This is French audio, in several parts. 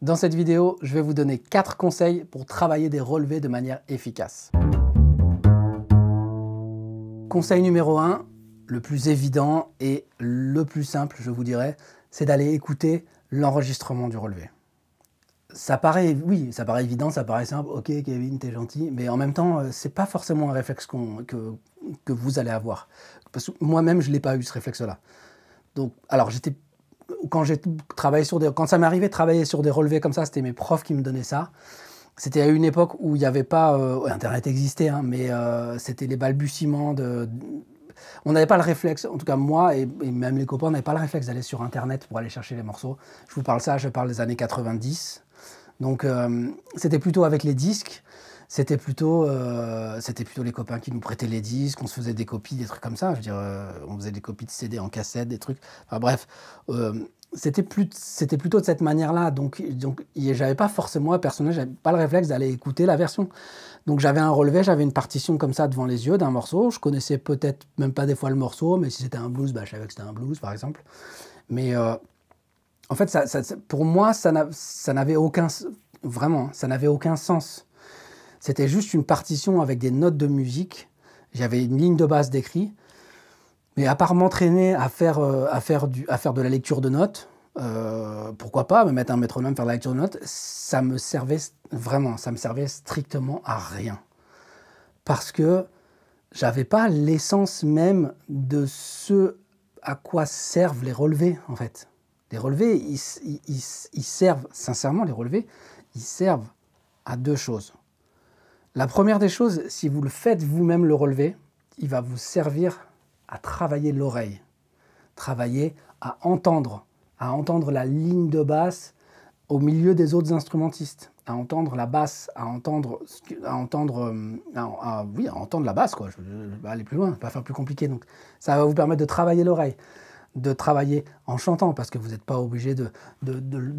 Dans cette vidéo, je vais vous donner 4 conseils pour travailler des relevés de manière efficace. Conseil numéro 1, le plus évident et le plus simple, je vous dirais, c'est d'aller écouter l'enregistrement du relevé. Ça paraît, oui, ça paraît évident, ça paraît simple, ok Kevin, t'es gentil, mais en même temps, c'est pas forcément un réflexe que vous allez avoir. Parce que moi-même, je l'ai pas eu ce réflexe-là. Donc, alors quand ça m'arrivait de travailler sur des relevés comme ça, c'était mes profs qui me donnaient ça. C'était à une époque où il n'y avait pas... Internet existait, hein, mais c'était les balbutiements de... On n'avait pas le réflexe, en tout cas moi et même les copains, on n'avait pas le réflexe d'aller sur Internet pour aller chercher les morceaux. Je parle des années 90. Donc c'était plutôt avec les disques. C'était plutôt les copains qui nous prêtaient les disques, on se faisait des copies, des trucs comme ça. Je veux dire, on faisait des copies de CD en cassette, des trucs. Enfin bref, c'était plutôt de cette manière-là. Donc j'avais pas forcément, personnellement, j'avais pas le réflexe d'aller écouter la version. Donc j'avais un relevé, j'avais une partition comme ça devant les yeux d'un morceau. Je connaissais peut-être même pas des fois le morceau, mais si c'était un blues, bah, je savais que c'était un blues, par exemple. Mais en fait, pour moi, ça n'avait aucun sens. C'était juste une partition avec des notes de musique. J'avais une ligne de basse d'écrit. Mais à part m'entraîner à faire de la lecture de notes, pourquoi pas me mettre un métronome, faire de la lecture de notes, ça me servait strictement à rien. Parce que j'avais pas l'essence même de ce à quoi servent les relevés, en fait. Les relevés, ils servent, sincèrement, ils servent à deux choses. La première des choses, si vous le faites vous-même le relevé, il va vous servir à travailler l'oreille, travailler à entendre la ligne de basse au milieu des autres instrumentistes, à entendre la basse, à entendre la basse, quoi. Je vais aller plus loin, pas faire plus compliqué. Donc, ça va vous permettre de travailler l'oreille, de travailler en chantant, parce que vous n'êtes pas obligé de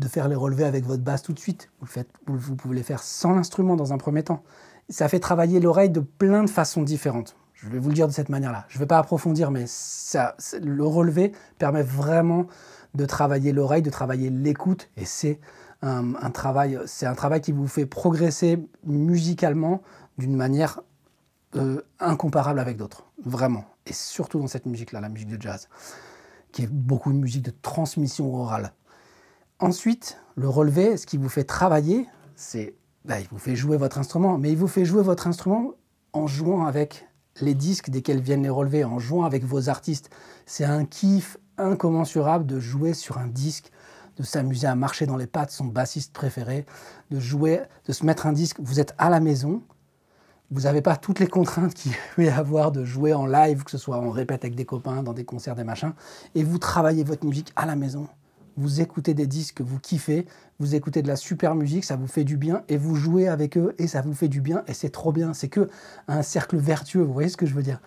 faire les relevés avec votre basse tout de suite. Vous pouvez les faire sans l'instrument dans un premier temps. Ça fait travailler l'oreille de plein de façons différentes. Je vais vous le dire de cette manière-là. Je ne vais pas approfondir, mais le relevé permet vraiment de travailler l'oreille, de travailler l'écoute, et c'est un travail qui vous fait progresser musicalement d'une manière incomparable avec d'autres, vraiment. Et surtout dans cette musique-là, la musique de jazz, qui est beaucoup une musique de transmission orale. Ensuite, le relevé, ce qui vous fait travailler, c'est... il vous fait jouer votre instrument, mais il vous fait jouer votre instrument en jouant avec les disques desquels viennent les relevés, en jouant avec vos artistes. C'est un kiff incommensurable de jouer sur un disque, de s'amuser à marcher dans les pas de son bassiste préféré, de se mettre un disque. Vous êtes à la maison, vous n'avez pas toutes les contraintes qu'il peut y avoir de jouer en live, que ce soit en répète avec des copains, dans des concerts, des machins, et vous travaillez votre musique à la maison. Vous écoutez des disques que vous kiffez, vous écoutez de la super musique, ça vous fait du bien, et vous jouez avec eux, et ça vous fait du bien, et c'est trop bien. C'est que un cercle vertueux, vous voyez ce que je veux dire?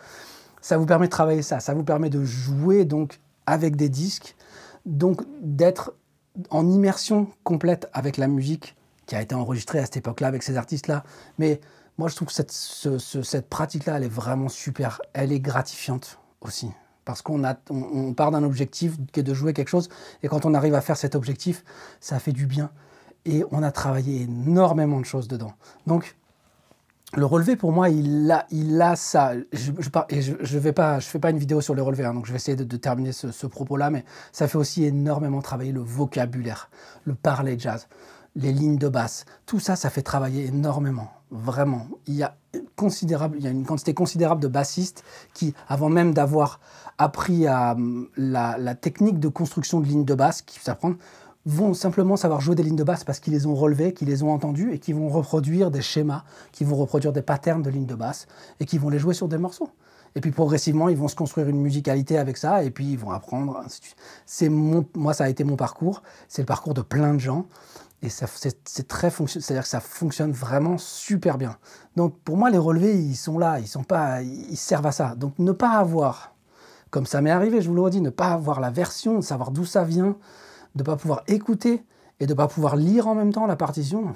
Ça vous permet de travailler ça vous permet de jouer donc avec des disques, donc d'être en immersion complète avec la musique qui a été enregistrée à cette époque-là, avec ces artistes-là. Mais moi, je trouve que cette pratique-là, elle est vraiment super, elle est gratifiante aussi. Parce qu'on part d'un objectif qui est de jouer quelque chose, et quand on arrive à faire cet objectif, ça fait du bien. Et on a travaillé énormément de choses dedans. Donc, le relevé, pour moi, il a ça. Je fais pas une vidéo sur le relevé, hein, donc je vais essayer de terminer ce propos-là, mais ça fait aussi énormément travailler le vocabulaire, le parler jazz, les lignes de basse. Tout ça, ça fait travailler énormément, vraiment. Il y a une quantité considérable de bassistes qui, avant même d'avoir appris la technique de construction de lignes de basse qu'ils s'apprennent, vont simplement savoir jouer des lignes de basse parce qu'ils les ont relevées, qu'ils les ont entendues, et qui vont reproduire des schémas, qui vont reproduire des patterns de lignes de basse, et qui vont les jouer sur des morceaux. Et puis progressivement, ils vont se construire une musicalité avec ça, et puis ils vont apprendre, ainsi de suite. Moi, ça a été mon parcours, c'est le parcours de plein de gens, et c'est-à-dire que ça fonctionne vraiment super bien. Donc pour moi, les relevés, ils sont là, ils servent à ça. Donc ne pas avoir, comme ça m'est arrivé, je vous le redis, ne pas avoir la version, de savoir d'où ça vient, de ne pas pouvoir écouter et de ne pas pouvoir lire en même temps la partition.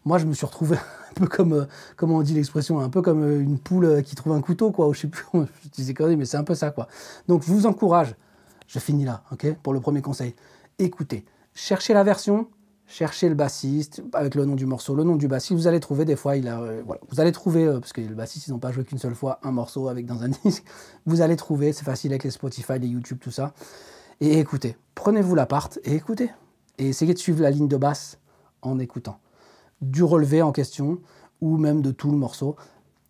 Moi, je me suis retrouvé un peu comme, comment on dit l'expression, un peu comme une poule qui trouve un couteau, quoi. Ou je sais plus, je disais conneries, mais c'est un peu ça, quoi. Donc, je vous encourage, je finis là, ok, pour le premier conseil. Écoutez, cherchez la version, cherchez le bassiste avec le nom du morceau, le nom du bassiste. Vous allez trouver des fois, voilà, vous allez trouver, parce que le bassiste, ils n'ont pas joué qu'une seule fois un morceau avec dans un disque. Vous allez trouver, c'est facile avec les Spotify, les YouTube, tout ça. Et écoutez, prenez-vous l'appart et écoutez. Et essayez de suivre la ligne de basse en écoutant. Du relevé en question, ou même de tout le morceau.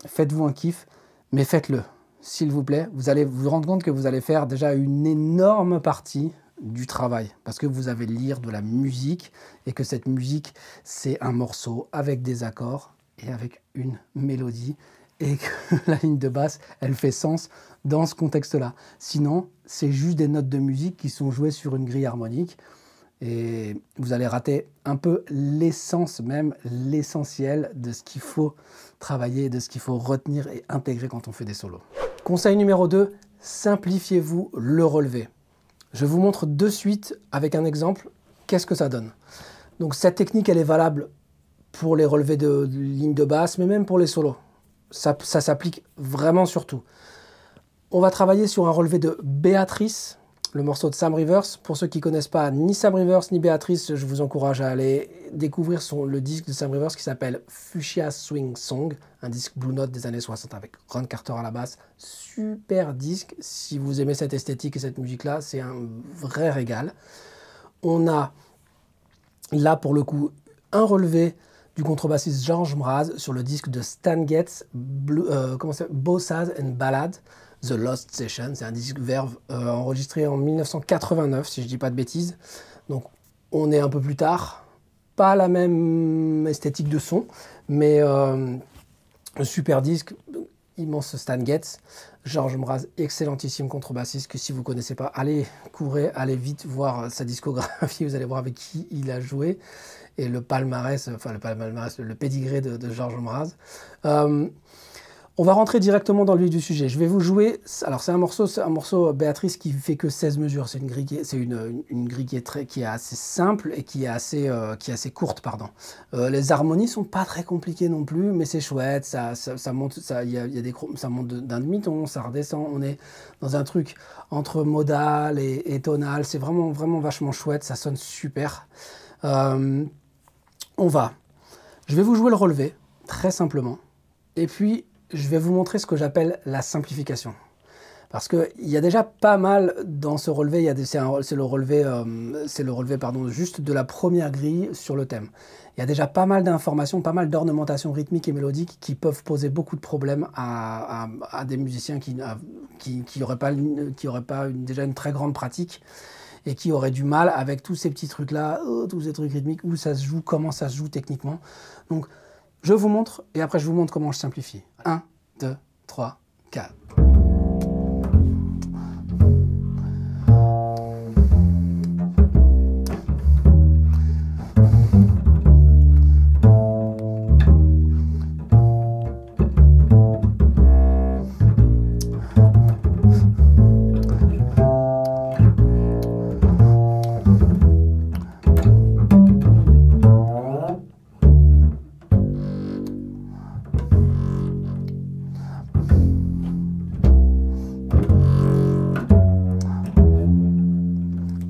Faites-vous un kiff, mais faites-le. S'il vous plaît, vous allez vous rendre compte que vous allez faire déjà une énorme partie du travail, parce que vous allez lire de la musique, et que cette musique, c'est un morceau avec des accords et avec une mélodie, et que la ligne de basse, elle fait sens dans ce contexte-là. Sinon, c'est juste des notes de musique qui sont jouées sur une grille harmonique, et vous allez rater un peu l'essence même, l'essentiel de ce qu'il faut travailler, de ce qu'il faut retenir et intégrer quand on fait des solos. Conseil numéro 2, simplifiez-vous le relevé. Je vous montre de suite avec un exemple qu'est-ce que ça donne. Donc cette technique, elle est valable pour les relevés de ligne de basse, mais même pour les solos. Ça s'applique vraiment sur tout. On va travailler sur un relevé de Béatrice, le morceau de Sam Rivers. Pour ceux qui ne connaissent pas ni Sam Rivers ni Béatrice, je vous encourage à aller découvrir le disque de Sam Rivers qui s'appelle Fuchsia Swing Song, un disque Blue Note des années 60 avec Ron Carter à la basse. Super disque, si vous aimez cette esthétique et cette musique-là, c'est un vrai régal. On a là pour le coup un relevé du contrebassiste George Mraz sur le disque de Stan Getz, Bossas and Ballad, The Lost Session. C'est un disque Verve enregistré en 1989, si je ne dis pas de bêtises. Donc on est un peu plus tard. Pas la même esthétique de son, mais un super disque, immense Stan Getz. George Mraz, excellentissime contrebassiste, que si vous ne connaissez pas, allez courir, allez vite voir sa discographie, vous allez voir avec qui il a joué. Et le palmarès, enfin le pédigré de George Mraz. On va rentrer directement dans le vif du sujet. Je vais vous jouer, alors c'est un morceau Béatrice qui fait que 16 mesures. C'est une grille qui est assez simple et qui est assez courte, pardon. Les harmonies sont pas très compliquées non plus, mais c'est chouette. Ça monte, ça monte d'un demi-ton, ça redescend. On est dans un truc entre modal et tonal. C'est vraiment vachement chouette. Ça sonne super. Je vais vous jouer le relevé très simplement, et puis je vais vous montrer ce que j'appelle la simplification. Parce qu'il y a déjà pas mal dans ce relevé, c'est le relevé juste de la première grille sur le thème. Il y a déjà pas mal d'informations, pas mal d'ornementation rythmique et mélodique qui peuvent poser beaucoup de problèmes à des musiciens qui n'auraient pas déjà une très grande pratique et qui auraient du mal avec tous ces petits trucs-là, tous ces trucs rythmiques, où ça se joue, comment ça se joue techniquement. Donc, je vous montre, et après je vous montre comment je simplifie. 1, 2, 3, 4.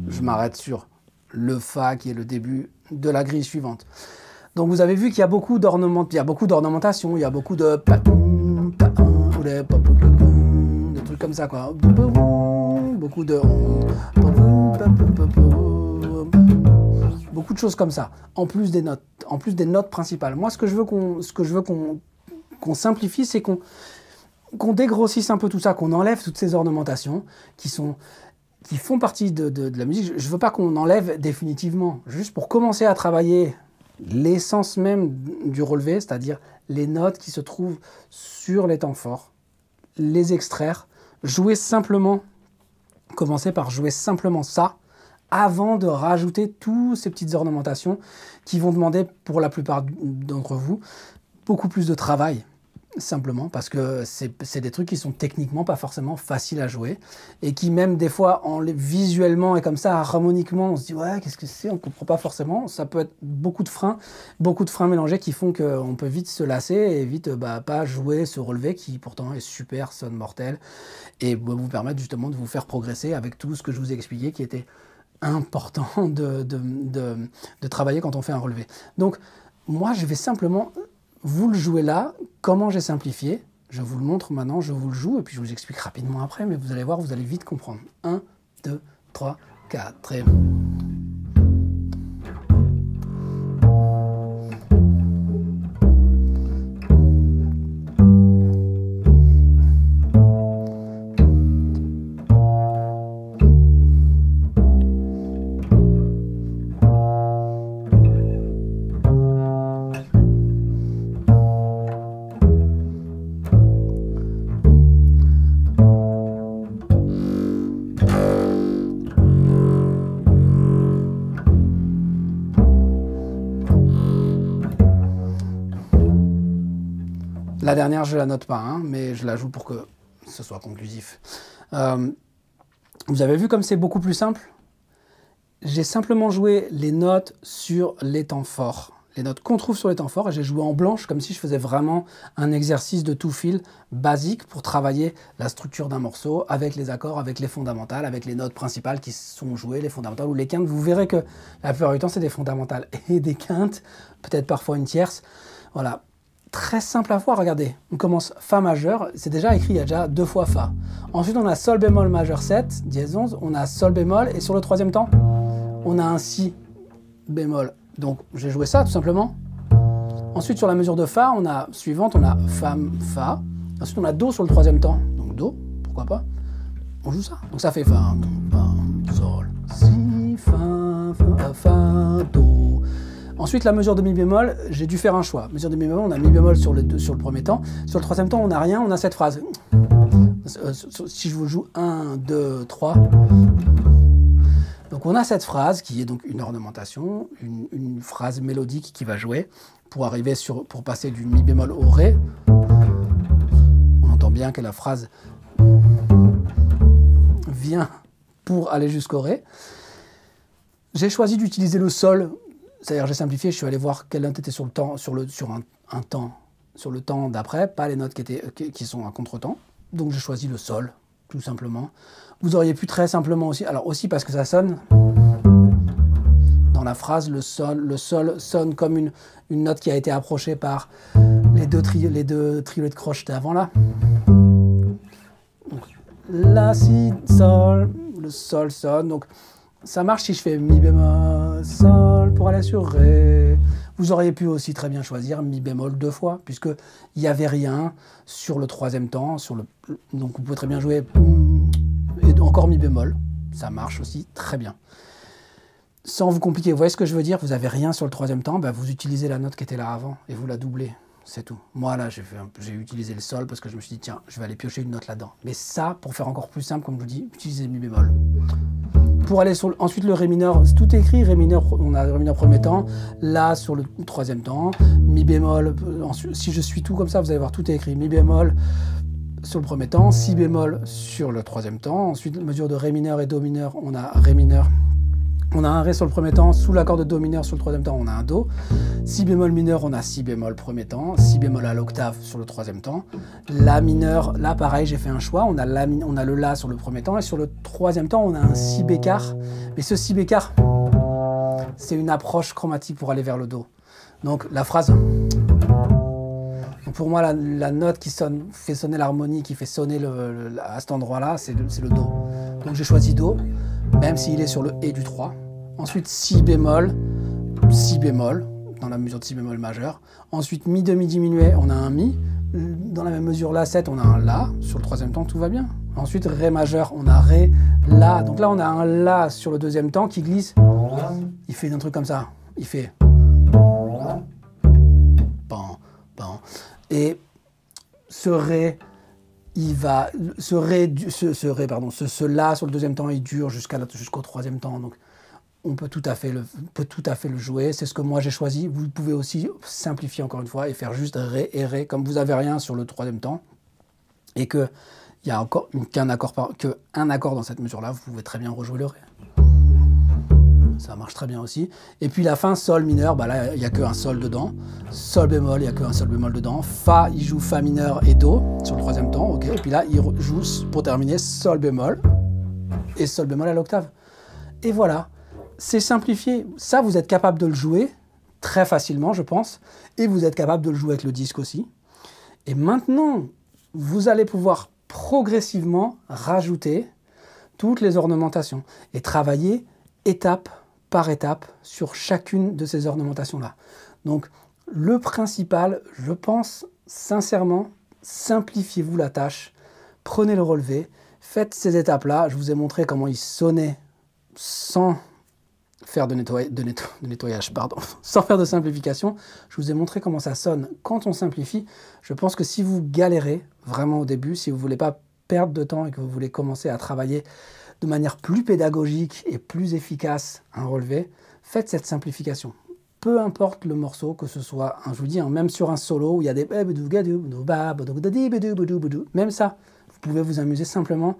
Je m'arrête sur le Fa qui est le début de la grille suivante. Donc vous avez vu qu'il y a beaucoup d'ornementation, il y a beaucoup de des trucs comme ça quoi. Beaucoup de choses comme ça, en plus des notes principales. Moi ce que je veux qu'on simplifie, c'est qu'on dégrossisse un peu tout ça, qu'on enlève toutes ces ornementations qui font partie de la musique. Je ne veux pas qu'on enlève définitivement, juste pour commencer à travailler l'essence même du relevé, c'est-à-dire les notes qui se trouvent sur les temps forts, les extraire, commencer par jouer simplement ça, avant de rajouter toutes ces petites ornementations qui vont demander, pour la plupart d'entre vous, beaucoup plus de travail. Simplement parce que c'est des trucs qui sont techniquement pas forcément faciles à jouer et qui même des fois visuellement et comme ça harmoniquement on se dit ouais qu'est-ce que c'est, on comprend pas forcément. Ça peut être beaucoup de freins mélangés qui font qu'on peut vite se lasser et vite pas jouer ce relevé qui pourtant est super, sonne mortel et vous permettre justement de vous faire progresser avec tout ce que je vous ai expliqué qui était important de travailler quand on fait un relevé. Donc, moi, je vais simplement vous le jouer là. Comment j'ai simplifié? Je vous le montre maintenant, je vous le joue, et puis je vous explique rapidement après, mais vous allez voir, vous allez vite comprendre. 1, 2, 3, 4, et... La dernière, je ne la note pas, hein, mais je la joue pour que ce soit conclusif. Vous avez vu comme c'est beaucoup plus simple? J'ai simplement joué les notes sur les temps forts. Les notes qu'on trouve sur les temps forts, et j'ai joué en blanche comme si je faisais vraiment un exercice de tout fil basique pour travailler la structure d'un morceau avec les accords, avec les fondamentales, avec les notes principales qui sont jouées, les fondamentales ou les quintes. Vous verrez que la plupart du temps, c'est des fondamentales et des quintes, peut-être parfois une tierce. Voilà. Très simple à voir, regardez. On commence Fa majeur, c'est déjà écrit, il y a déjà 2 fois Fa. Ensuite, on a Sol bémol majeur 7, dièse 11, on a Sol bémol, et sur le troisième temps, on a un Si bémol. Donc, j'ai joué ça, tout simplement. Ensuite, sur la mesure de Fa, on a suivante, on a Fa, Fa. Ensuite, on a Do sur le troisième temps. Donc, Do, pourquoi pas. On joue ça. Donc, ça fait Fa, Sol, Si, Fa, Do. Ensuite, la mesure de Mi bémol, j'ai dû faire un choix. Mesure de Mi bémol, on a Mi bémol sur le premier temps. Sur le troisième temps, on n'a rien, on a cette phrase. Si je vous joue 1, 2, 3. Donc on a cette phrase qui est donc une ornementation, une phrase mélodique qui va jouer pour arriver pour passer du Mi bémol au Ré. On entend bien que la phrase vient pour aller jusqu'au Ré. J'ai choisi d'utiliser le Sol. C'est-à-dire, j'ai simplifié, je suis allé voir quelle note était sur le temps, sur le temps d'après, pas les notes qui sont à contre-temps. Donc j'ai choisi le Sol, tout simplement. Vous auriez pu très simplement aussi, alors aussi parce que ça sonne, dans la phrase, le Sol sonne comme une note qui a été approchée par les deux triolets de croche d'avant là. Donc, La, Si, Sol, le Sol sonne, donc ça marche si je fais Mi bémol, Sol pour aller sur Ré. Vous auriez pu aussi très bien choisir Mi bémol 2 fois, puisqu'il n'y avait rien sur le troisième temps. Donc vous pouvez très bien jouer et encore Mi bémol. Ça marche aussi très bien. Sans vous compliquer, vous voyez ce que je veux dire? Vous n'avez rien sur le troisième temps, ben vous utilisez la note qui était là avant et vous la doublez. C'est tout. Moi, là, j'ai utilisé le Sol parce que je me suis dit, tiens, je vais aller piocher une note là-dedans. Mais ça, pour faire encore plus simple, comme je vous dis, utilisez Mi bémol. Pour aller sur ensuite le Ré mineur, tout est écrit, Ré mineur, on a Ré mineur premier temps, La sur le troisième temps, Mi bémol, ensuite, si je suis tout comme ça, vous allez voir, tout est écrit, Mi bémol sur le premier temps, Si bémol sur le troisième temps, ensuite mesure de Ré mineur et Do mineur, on a Ré mineur, on a un Ré sur le premier temps, sous l'accord de Do mineur sur le troisième temps, on a un Do, Si bémol mineur, on a Si bémol premier temps, Si bémol à l'octave sur le troisième temps, La mineur, là pareil, j'ai fait un choix, on a le La sur le premier temps, et sur le troisième temps, on a un Si bécart, mais ce Si bécart, c'est une approche chromatique pour aller vers le Do. Donc la phrase, donc pour moi, la note qui fait sonner l'harmonie, qui fait sonner à cet endroit-là, c'est le Do. Donc j'ai choisi Do, même s'il est sur le Et du 3. Ensuite, Si bémol, dans la mesure de Si bémol majeur. Ensuite, Mi demi diminué, on a un Mi. Dans la même mesure, La 7, on a un La. Sur le troisième temps, tout va bien. Ensuite, Ré majeur, on a Ré, La. Donc là, on a un La sur le deuxième temps qui glisse. Il fait un truc comme ça. Il fait... Pan, pan. Et ce Ré... ce La sur le deuxième temps, il dure jusqu'au troisième temps. Donc, on peut tout à fait le jouer. C'est ce que moi j'ai choisi. Vous pouvez aussi simplifier encore une fois et faire juste Ré et Ré. Comme vous n'avez rien sur le troisième temps et qu'il n'y a encore qu'un accord dans cette mesure-là, vous pouvez très bien rejouer le Ré. Ça marche très bien aussi. Et puis la fin, Sol mineur, bah là, il n'y a qu'un Sol dedans. Sol bémol, il n'y a qu'un Sol bémol dedans. Fa, il joue Fa mineur et Do sur le troisième temps. Ok. Et puis là, il joue, pour terminer, Sol bémol et Sol bémol à l'octave. Et voilà, c'est simplifié. Ça, vous êtes capable de le jouer très facilement, je pense. Et vous êtes capable de le jouer avec le disque aussi. Et maintenant, vous allez pouvoir progressivement rajouter toutes les ornementations et travailler étape par étape sur chacune de ces ornementations-là. Donc, le principal, je pense sincèrement, simplifiez-vous la tâche, prenez le relevé, faites ces étapes-là. Je vous ai montré comment il sonnait sans faire de nettoyage, pardon, sans faire de simplification. Je vous ai montré comment ça sonne quand on simplifie. Je pense que si vous galérez vraiment au début, si vous ne voulez pas perdre de temps et que vous voulez commencer à travailler de manière plus pédagogique et plus efficace un relevé, faites cette simplification. Peu importe le morceau, que ce soit, je vous dis, même sur un solo où il y a des... Même ça, vous pouvez vous amuser simplement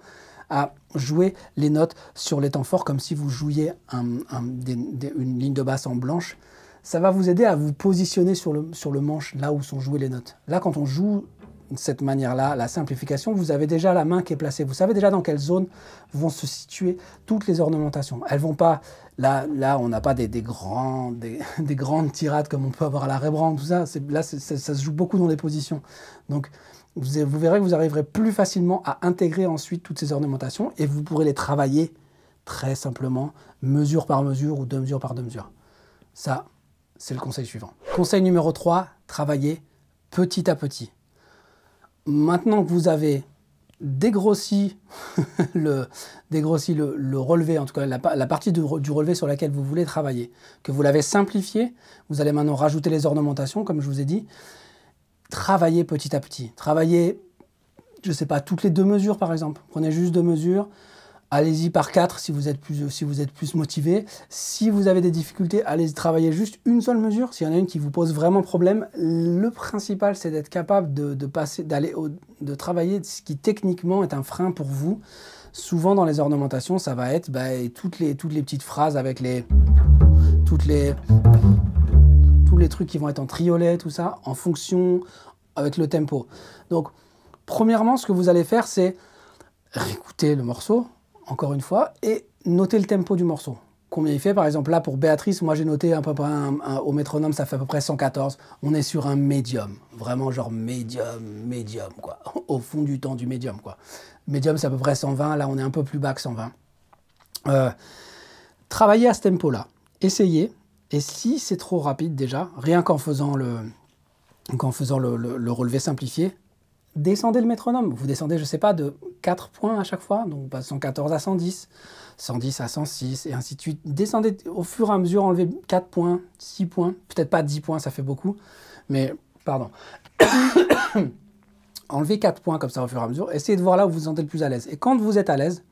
à jouer les notes sur les temps forts comme si vous jouiez une ligne de basse en blanche. Ça va vous aider à vous positionner sur le manche, là où sont jouées les notes. Là, quand on joue de cette manière-là, la simplification, vous avez déjà la main qui est placée. Vous savez déjà dans quelle zone vont se situer toutes les ornementations. Elles vont pas... Là on n'a pas des grandes tirades comme on peut avoir à la Rembrandt, tout ça. Là, ça se joue beaucoup dans les positions. Donc, vous verrez que vous arriverez plus facilement à intégrer ensuite toutes ces ornementations et vous pourrez les travailler très simplement, mesure par mesure ou 2 mesures par 2 mesures. Ça, c'est le conseil suivant. Conseil numéro 3, travaillez petit à petit. Maintenant que vous avez dégrossi le relevé, en tout cas la partie du relevé sur laquelle vous voulez travailler, que vous l'avez simplifié, vous allez maintenant rajouter les ornementations, comme je vous ai dit. Travaillez petit à petit. Travaillez, je ne sais pas, toutes les 2 mesures par exemple. Prenez juste 2 mesures. Allez-y par 4 si vous êtes plus motivé. Si vous avez des difficultés, allez-y travailler juste une seule mesure. S'il y en a une qui vous pose vraiment problème, le principal c'est d'être capable de travailler ce qui techniquement est un frein pour vous. Souvent dans les ornementations, ça va être toutes les petites phrases avec tous les trucs qui vont être en triolet, tout ça, en fonction avec le tempo. Donc, premièrement, ce que vous allez faire, c'est réécouter le morceau, encore une fois, et noter le tempo du morceau. Combien il fait, par exemple, là, pour Béatrice, moi j'ai noté à peu près au métronome, ça fait à peu près 114. On est sur un médium, vraiment genre médium, quoi. Au fond du temps du médium, quoi. Médium, c'est à peu près 120, là, on est un peu plus bas que 120. Travaillez à ce tempo-là. Essayez. Et si c'est trop rapide déjà, rien qu'en faisant le relevé simplifié, descendez le métronome. Vous descendez, je ne sais pas, de 4 points à chaque fois, donc 114 à 110, 110 à 106, et ainsi de suite. Descendez au fur et à mesure, enlevez 4 points, 6 points, peut-être pas 10 points, ça fait beaucoup, mais, pardon. Enlevez 4 points comme ça au fur et à mesure, essayez de voir là où vous vous sentez le plus à l'aise. Et quand vous êtes à l'aise,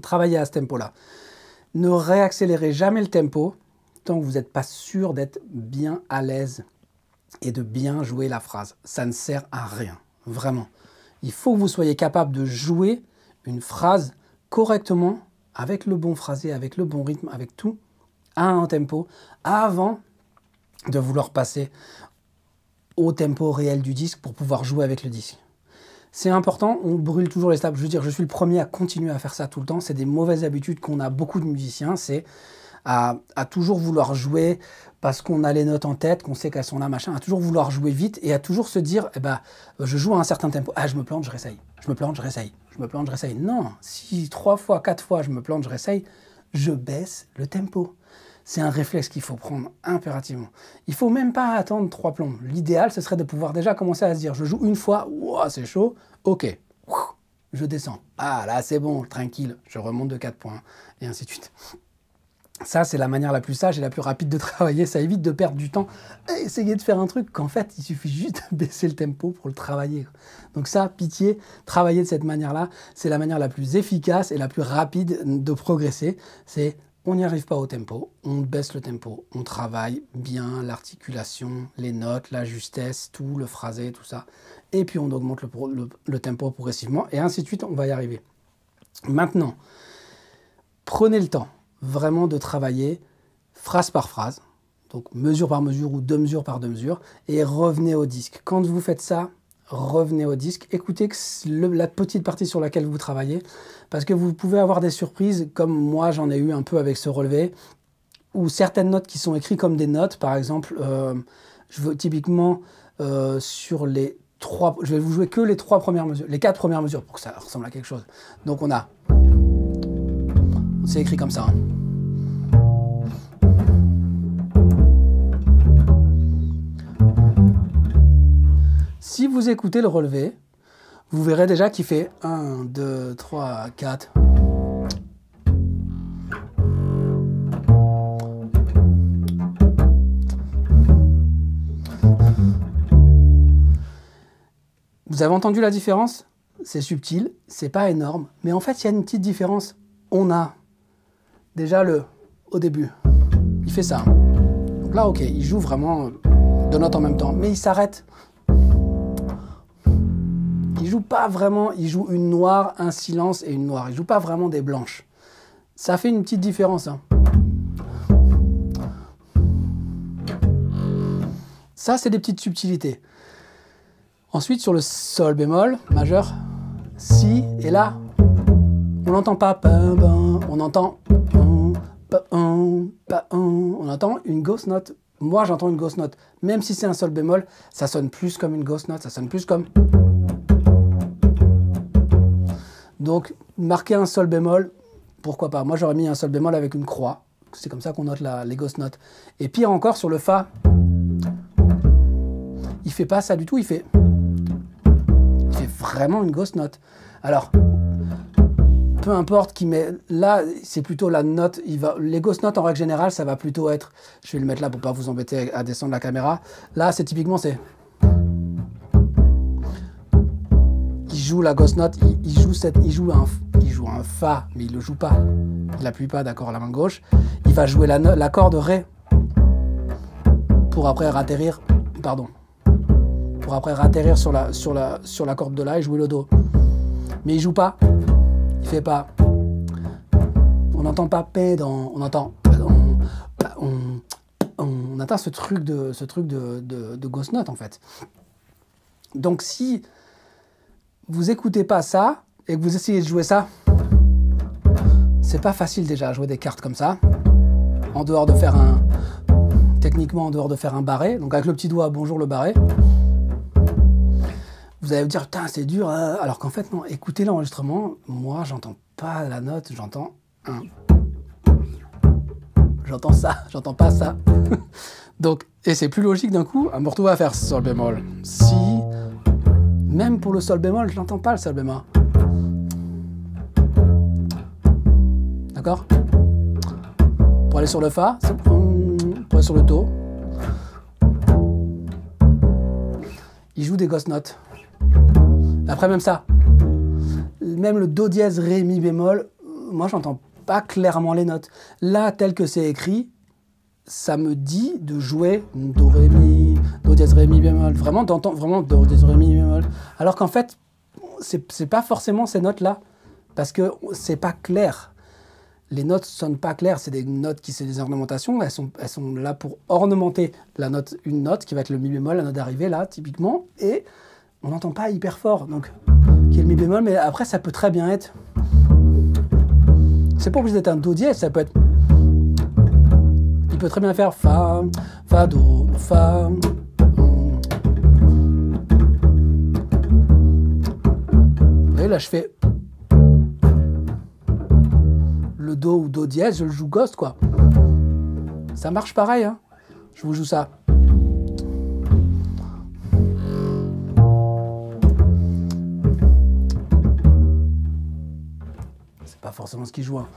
travaillez à ce tempo-là. Ne réaccélérez jamais le tempo, tant que vous n'êtes pas sûr d'être bien à l'aise et de bien jouer la phrase. Ça ne sert à rien, vraiment. Il faut que vous soyez capable de jouer une phrase correctement, avec le bon phrasé, avec le bon rythme, avec tout, à un tempo, avant de vouloir passer au tempo réel du disque pour pouvoir jouer avec le disque. C'est important, on brûle toujours les étapes. Je veux dire, je suis le premier à continuer à faire ça tout le temps. C'est des mauvaises habitudes qu'on a beaucoup de musiciens, c'est à toujours vouloir jouer parce qu'on a les notes en tête, qu'on sait qu'elles sont là, machin, à toujours vouloir jouer vite et à toujours se dire, je joue à un certain tempo, je me plante, je réessaye, je me plante, je réessaye, je me plante, je réessaye. Non, si 3 fois, 4 fois je me plante, je réessaye, je baisse le tempo. C'est un réflexe qu'il faut prendre impérativement. Il ne faut même pas attendre 3 plombs. L'idéal, ce serait de pouvoir déjà commencer à se dire, je joue une fois, wow, c'est chaud, ok, je descends. Ah là, c'est bon, tranquille, je remonte de 4 points, et ainsi de suite. Ça, c'est la manière la plus sage et la plus rapide de travailler. Ça évite de perdre du temps à essayer de faire un truc qu'en fait, il suffit juste de baisser le tempo pour le travailler. Donc ça, pitié, travailler de cette manière-là, c'est la manière la plus efficace et la plus rapide de progresser. C'est on n'y arrive pas au tempo, on baisse le tempo, on travaille bien l'articulation, les notes, la justesse, tout, le phrasé, tout ça. Et puis on augmente le tempo progressivement et ainsi de suite, on va y arriver. Maintenant, prenez le temps vraiment de travailler phrase par phrase, donc mesure par mesure ou 2 mesures par 2 mesures, et revenez au disque. Quand vous faites ça, revenez au disque, écoutez la petite partie sur laquelle vous travaillez, parce que vous pouvez avoir des surprises, comme moi j'en ai eu un peu avec ce relevé, ou certaines notes qui sont écrites comme des notes, par exemple, je veux typiquement sur les 3, je vais vous jouer que les 3 premières mesures, les 4 premières mesures, pour que ça ressemble à quelque chose. Donc c'est écrit comme ça. Hein. Si vous écoutez le relevé, vous verrez déjà qu'il fait 1, 2, 3, 4. Vous avez entendu la différence? C'est subtil, c'est pas énorme, mais en fait il y a une petite différence. On a déjà au début, il fait ça. Donc là ok, il joue vraiment 2 notes en même temps, mais il s'arrête. Il joue pas vraiment, il joue une noire, un silence et une noire. Il joue pas vraiment des blanches. Ça fait une petite différence. Hein. Ça, c'est des petites subtilités. Ensuite, sur le sol bémol majeur, si, et là, on n'entend pas, on entend, on entend une ghost note. Moi, j'entends une ghost note. Même si c'est un sol bémol, ça sonne plus comme une ghost note, ça sonne plus comme... Donc, marquer un sol bémol, pourquoi pas? Moi, j'aurais mis un sol bémol avec une croix. C'est comme ça qu'on note les ghost notes. Et pire encore, sur le Fa, il fait pas ça du tout, il fait vraiment une ghost note. Alors, peu importe qui met... Là, c'est plutôt la note. Les ghost notes, en règle générale, ça va plutôt être... Je vais le mettre là pour pas vous embêter à descendre la caméra. Là, c'est typiquement, il joue la ghost note, il joue un Fa, mais il le joue pas. Il n'appuie pas, d'accord, la main gauche. Il va jouer l'accord de Ré pour après atterrir, sur la corde de La et jouer le Do. Mais il joue pas, il fait pas. On n'entend pas pédant, on entend on atteint ce truc de ghost note en fait. Donc si vous écoutez pas ça et que vous essayez de jouer ça, c'est pas facile déjà à jouer des cartes comme ça, en dehors de faire techniquement en dehors de faire un barré, donc avec le petit doigt, bonjour le barré. Vous allez vous dire, putain c'est dur, alors qu'en fait non, écoutez l'enregistrement, moi j'entends pas la note, j'entends un... J'entends ça, j'entends pas ça. Donc, et c'est plus logique d'un coup, à me retrouver à faire sol bémol. Si, même pour le sol bémol, je n'entends pas le sol bémol. D'accord? Pour aller sur le Fa, pour aller sur le Do. Il joue des ghost notes. Après même ça, même le Do dièse, Ré, Mi bémol, moi j'entends pas clairement les notes. Là, tel que c'est écrit, ça me dit de jouer Do, Ré, Mi, Do dièse, Ré, Mi bémol. Vraiment, d'entendre vraiment Do dièse, Ré, Mi bémol. Alors qu'en fait, c'est pas forcément ces notes-là, parce que c'est pas clair. Les notes sonnent pas claires, c'est des notes c'est des ornementations, elles sont là pour ornementer la note, une note qui va être le Mi bémol, la note d'arrivée là, typiquement, et on n'entend pas hyper fort, donc qui est le Mi bémol, mais après ça peut très bien être... C'est pas obligé d'être un Do dièse, ça peut être... Il peut très bien faire Fa, Fa, Do, Fa... Vous voyez, là je fais... Le Do ou Do dièse, je le joue ghost, quoi. Ça marche pareil, hein. Je vous joue ça. C'est pas forcément ce qu'il joue, hein.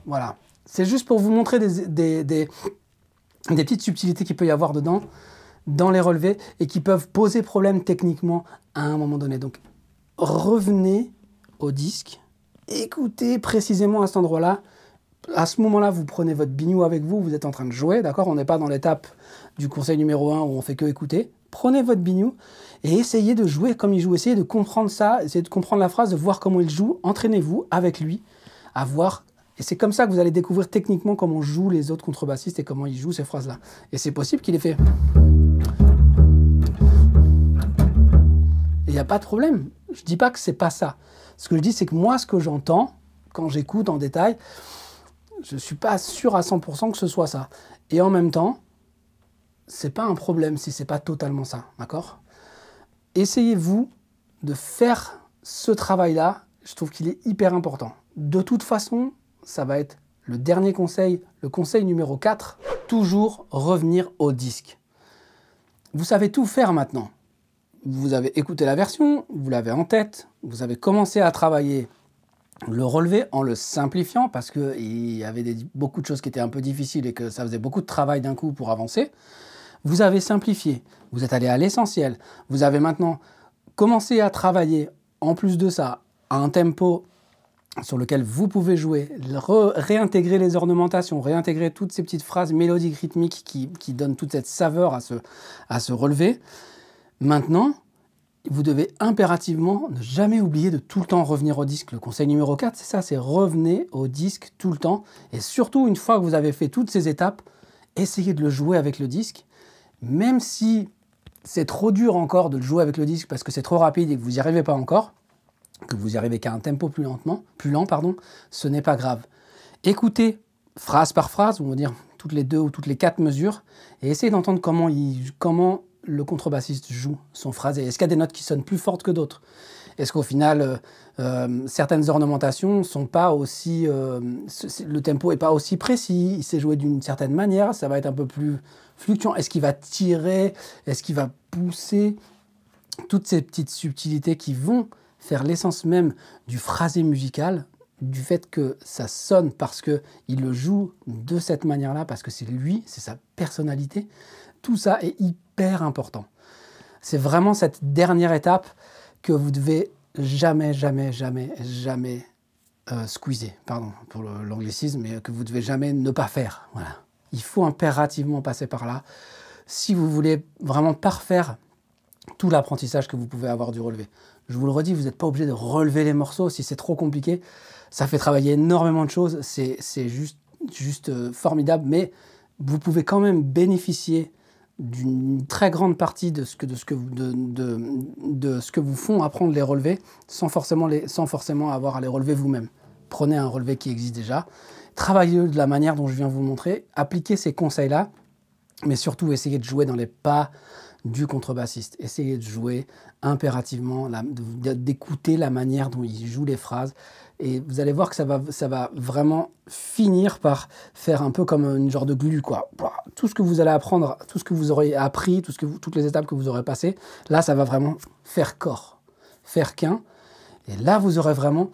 Voilà. C'est juste pour vous montrer des petites subtilités qu'il peut y avoir dedans, dans les relevés, et qui peuvent poser problème techniquement à un moment donné. Donc, revenez au disque. Écoutez précisément à cet endroit-là. À ce moment-là, vous prenez votre biniou avec vous, vous êtes en train de jouer, d'accord? On n'est pas dans l'étape du conseil numéro 1 où on fait que écouter. Prenez votre biniou et essayez de jouer comme il joue. Essayez de comprendre ça, essayez de comprendre la phrase, de voir comment il joue. Entraînez-vous avec lui à voir. Et c'est comme ça que vous allez découvrir techniquement comment jouent les autres contrebassistes et comment ils jouent ces phrases-là. Et c'est possible qu'il ait fait... n'y a pas de problème. Je ne dis pas que c'est pas ça. Ce que je dis, c'est que moi, ce que j'entends, quand j'écoute en détail, je ne suis pas sûr à 100% que ce soit ça. Et en même temps, c'est pas un problème si c'est pas totalement ça, d'accord? Essayez-vous de faire ce travail-là, je trouve qu'il est hyper important. De toute façon, ça va être le dernier conseil, le conseil numéro 4, toujours revenir au disque. Vous savez tout faire maintenant. Vous avez écouté la version, vous l'avez en tête, vous avez commencé à travailler le relevé en le simplifiant parce qu'il y avait beaucoup de choses qui étaient un peu difficiles et que ça faisait beaucoup de travail d'un coup pour avancer. Vous avez simplifié, vous êtes allé à l'essentiel. Vous avez maintenant commencé à travailler, en plus de ça, à un tempo sur lequel vous pouvez jouer, réintégrer les ornementations, réintégrer toutes ces petites phrases mélodiques, rythmiques qui donnent toute cette saveur à ce relevé. Maintenant, vous devez impérativement ne jamais oublier de tout le temps revenir au disque. Le conseil numéro 4, c'est ça, c'est revenez au disque tout le temps. Et surtout, une fois que vous avez fait toutes ces étapes, essayez de le jouer avec le disque. Même si c'est trop dur encore de le jouer avec le disque parce que c'est trop rapide et que vous n'y arrivez pas encore, que vous y arrivez qu'à un tempo plus lent, ce n'est pas grave. Écoutez phrase par phrase, on va dire toutes les 2 ou toutes les 4 mesures, et essayez d'entendre comment le contrebassiste joue son phrasé. Est-ce qu'il y a des notes qui sonnent plus fortes que d'autres? Est-ce qu'au final, certaines ornementations sont pas aussi... le tempo n'est pas aussi précis, il s'est joué d'une certaine manière, ça va être un peu plus fluctuant. Est-ce qu'il va tirer? Est-ce qu'il va pousser? Toutes ces petites subtilités qui vont faire l'essence même du phrasé musical, du fait que ça sonne parce qu'il le joue de cette manière-là, parce que c'est lui, c'est sa personnalité. Tout ça est hyper important. C'est vraiment cette dernière étape que vous devez jamais squeezer, pardon pour l'anglicisme, mais que vous devez jamais ne pas faire. Voilà. Il faut impérativement passer par là si vous voulez vraiment parfaire tout l'apprentissage que vous pouvez avoir du relevé. Je vous le redis, vous n'êtes pas obligé de relever les morceaux si c'est trop compliqué. Ça fait travailler énormément de choses, c'est juste formidable, mais vous pouvez quand même bénéficier d'une très grande partie de ce que vous font apprendre les relevés sans forcément avoir à les relever vous-même. Prenez un relevé qui existe déjà, travaillez de la manière dont je viens vous montrer, appliquez ces conseils-là, mais surtout essayez de jouer dans les pas du contrebassiste. Essayez de jouer impérativement, d'écouter la manière dont il joue les phrases. Et vous allez voir que ça va vraiment finir par faire un peu comme une genre de glu, quoi. Tout ce que vous allez apprendre, tout ce que vous aurez appris, toutes les étapes que vous aurez passées, là, ça va vraiment faire corps, faire qu'un. Et là, vous aurez vraiment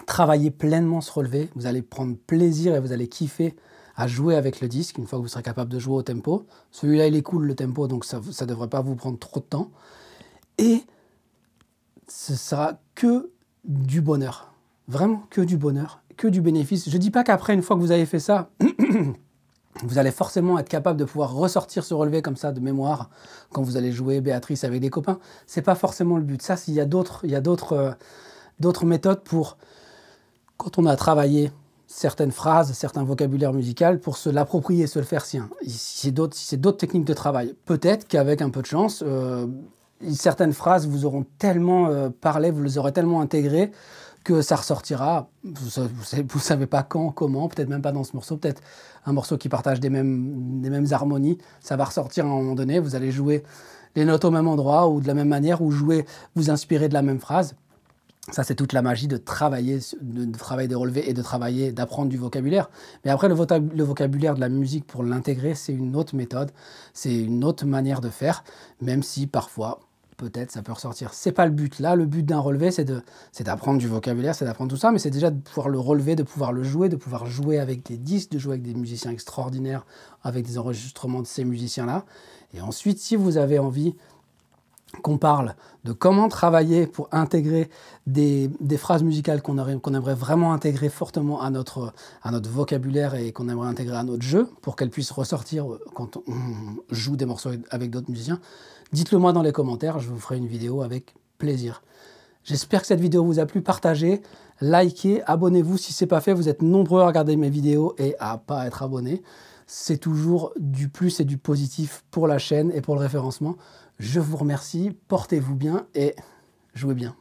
travaillé pleinement ce relevé. Vous allez prendre plaisir et vous allez kiffer à jouer avec le disque, une fois que vous serez capable de jouer au tempo. Celui-là, il est cool, le tempo, donc ça ne devrait pas vous prendre trop de temps. Et ce sera que du bonheur. Vraiment que du bonheur, que du bénéfice. Je ne dis pas qu'après, une fois que vous avez fait ça, vous allez forcément être capable de pouvoir ressortir ce relevé comme ça de mémoire quand vous allez jouer Béatrice avec des copains. Ce n'est pas forcément le but. Ça, il y a d'autres méthodes pour, quand on a travaillé certaines phrases, certains vocabulaires musicaux pour se l'approprier, se le faire sien. C'est d'autres techniques de travail. Peut-être qu'avec un peu de chance, certaines phrases vous auront tellement parlé, vous les aurez tellement intégrées que ça ressortira. Vous savez pas quand, comment, peut-être même pas dans ce morceau, peut-être un morceau qui partage des mêmes harmonies. Ça va ressortir à un moment donné. Vous allez jouer les notes au même endroit ou de la même manière ou vous inspirer de la même phrase. Ça, c'est toute la magie de travailler des relevés et d'apprendre du vocabulaire. Mais après, le vocabulaire de la musique, pour l'intégrer, c'est une autre méthode, c'est une autre manière de faire, même si parfois, peut-être, ça peut ressortir. C'est pas le but. Là, le but d'un relevé, c'est d'apprendre du vocabulaire, c'est d'apprendre tout ça, mais c'est déjà de pouvoir le relever, de pouvoir le jouer, de pouvoir jouer avec des disques, de jouer avec des musiciens extraordinaires, avec des enregistrements de ces musiciens-là. Et ensuite, si vous avez envie qu'on parle de comment travailler pour intégrer des phrases musicales qu'on aimerait vraiment intégrer fortement à notre vocabulaire et qu'on aimerait intégrer à notre jeu pour qu'elles puissent ressortir quand on joue des morceaux avec d'autres musiciens, dites-le moi dans les commentaires, je vous ferai une vidéo avec plaisir. J'espère que cette vidéo vous a plu, partagez, likez, abonnez-vous si ce n'est pas fait, vous êtes nombreux à regarder mes vidéos et à pas être abonnés. C'est toujours du plus et du positif pour la chaîne et pour le référencement. Je vous remercie, portez-vous bien et jouez bien.